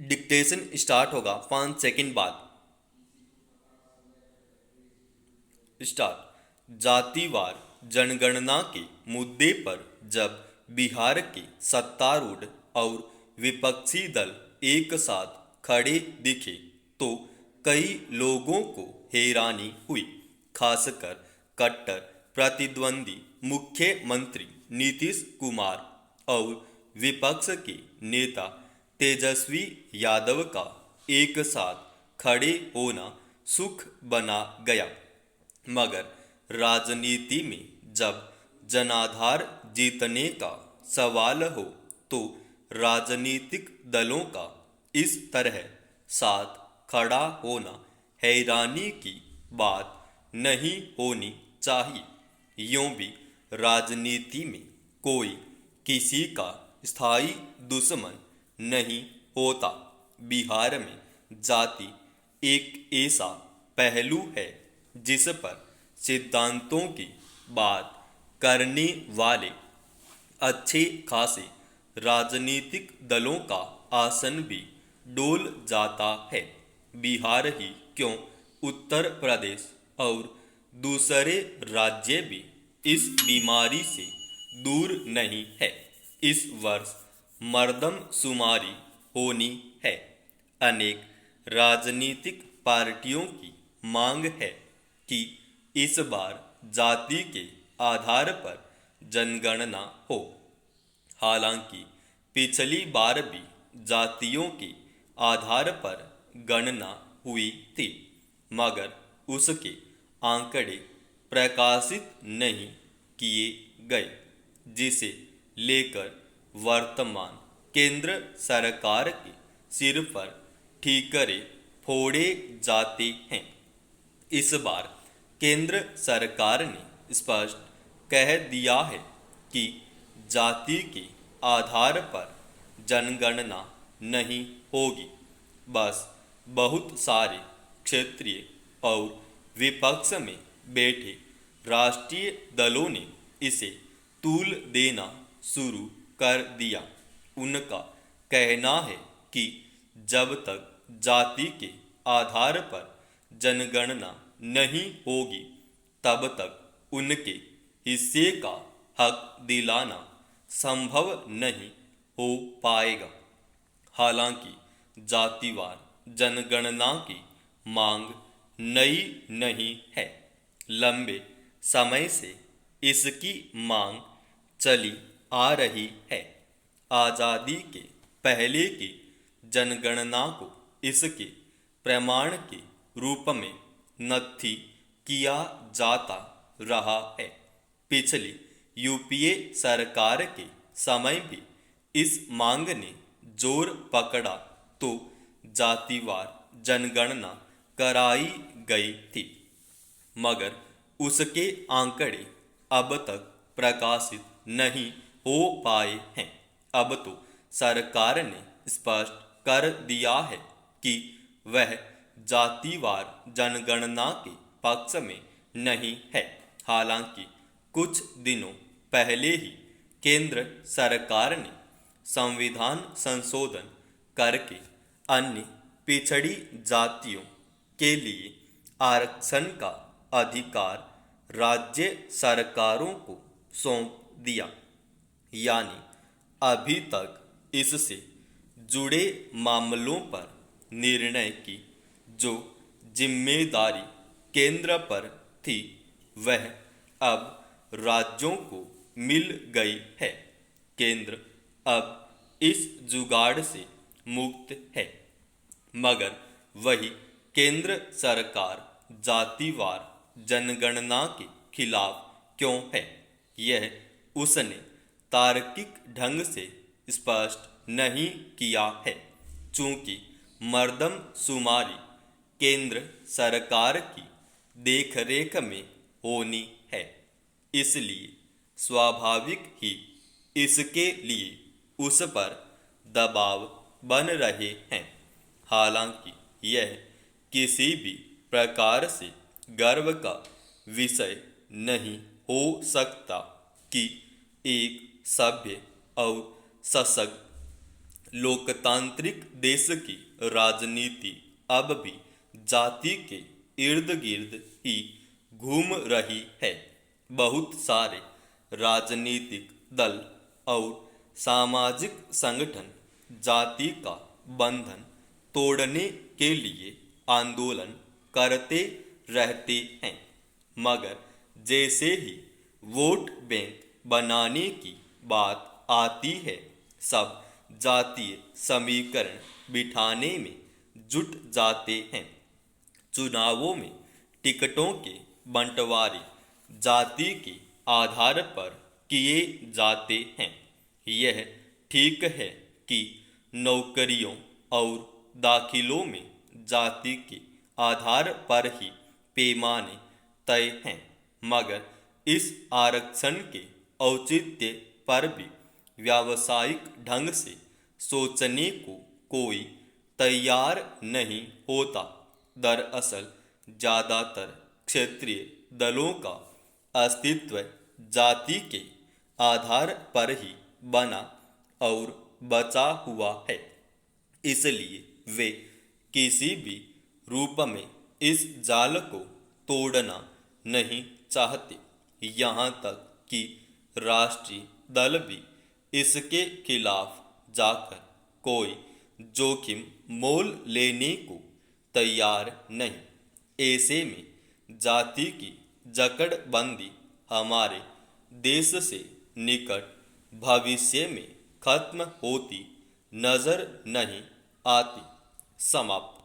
Dictation start होगा 5 second बाद। Start. जातिवार जनगणना के मुद्दे पर जब बिहार के सत्तारूढ़ और विपक्षी दल एक साथ खड़े दिखे तो कई लोगों को हैरानी हुई, खासकर कट्टर प्रतिद्वंदी मुख्यमंत्री नीतीश कुमार और विपक्ष के नेता तेजस्वी यादव का एक साथ खड़े होना सुख बना गया। मगर राजनीति में जब जनाधार जीतने का सवाल हो तो राजनीतिक दलों का इस तरह साथ खड़ा होना हैरानी की बात नहीं होनी चाहिए। यूं भी राजनीति में कोई किसी का स्थायी दुश्मन नहीं होता। बिहार में जाति एक ऐसा पहलू है जिस पर सिद्धांतों की बात करने वाले अच्छे खासे राजनीतिक दलों का आसन भी डोल जाता है। बिहार ही क्यों, उत्तर प्रदेश और दूसरे राज्य भी इस बीमारी से दूर नहीं है। इस वर्ष मर्दमशुमारी होनी है। अनेक राजनीतिक पार्टियों की मांग है कि इस बार जाति के आधार पर जनगणना हो। हालांकि पिछली बार भी जातियों के आधार पर गणना हुई थी, मगर उसके आंकड़े प्रकाशित नहीं किए गए, जिसे लेकर वर्तमान केंद्र सरकार के सिर पर ठीकरे फोड़े जाते हैं। इस बार केंद्र सरकार ने स्पष्ट कह दिया है कि जाति के आधार पर जनगणना नहीं होगी। बस बहुत सारे क्षेत्रीय और विपक्ष में बैठे राष्ट्रीय दलों ने इसे तूल देना शुरू कर दिया। उनका कहना है कि जब तक जाति के आधार पर जनगणना नहीं होगी तब तक उनके हिस्से का हक दिलाना संभव नहीं हो पाएगा। हालांकि जातिवार जनगणना की मांग नई नहीं है। लंबे समय से इसकी मांग चली आ रही है। आज़ादी के पहले की जनगणना को इसके प्रमाण के रूप में नथी किया जाता रहा है। पिछली यूपीए सरकार के समय भी इस मांग ने जोर पकड़ा तो जातिवार जनगणना कराई गई थी, मगर उसके आंकड़े अब तक प्रकाशित नहीं हो पाए हैं। अब तो सरकार ने स्पष्ट कर दिया है कि वह जातिवार जनगणना के पक्ष में नहीं है। हालांकि कुछ दिनों पहले ही केंद्र सरकार ने संविधान संशोधन करके अन्य पिछड़ी जातियों के लिए आरक्षण का अधिकार राज्य सरकारों को सौंप दिया। यानी अभी तक इससे जुड़े मामलों पर निर्णय की जो जिम्मेदारी केंद्र पर थी वह अब राज्यों को मिल गई है। केंद्र अब इस जुगाड़ से मुक्त है, मगर वही केंद्र सरकार जातिवार जनगणना के खिलाफ क्यों है, यह उसने तार्किक ढंग से स्पष्ट नहीं किया है। चूंकि मर्दमशुमारी केंद्र सरकार की देखरेख में होनी है, इसलिए स्वाभाविक ही इसके लिए उस पर दबाव बन रहे हैं। हालांकि यह किसी भी प्रकार से गर्व का विषय नहीं हो सकता कि एक सभ्य और सशक्त लोकतांत्रिक देश की राजनीति अब भी जाति के इर्द गिर्द ही घूम रही है। बहुत सारे राजनीतिक दल और सामाजिक संगठन जाति का बंधन तोड़ने के लिए आंदोलन करते रहते हैं, मगर जैसे ही वोट बैंक बनाने की बात आती है, सब जातीय समीकरण बिठाने में जुट जाते हैं। चुनावों में टिकटों के बंटवारे जाति के आधार पर किए जाते हैं। यह ठीक है कि नौकरियों और दाखिलों में जाति के आधार पर ही पैमाने तय हैं, मगर इस आरक्षण के औचित्य पर भी व्यावसायिक ढंग से सोचने को कोई तैयार नहीं होता। दरअसल ज़्यादातर क्षेत्रीय दलों का अस्तित्व जाति के आधार पर ही बना और बचा हुआ है, इसलिए वे किसी भी रूप में इस जाल को तोड़ना नहीं चाहते। यहाँ तक कि राष्ट्रीय दल भी इसके खिलाफ जाकर कोई जोखिम मोल लेने को तैयार नहीं। ऐसे में जाति की जकड़बंदी हमारे देश से निकट भविष्य में खत्म होती नजर नहीं आती। समाप्त।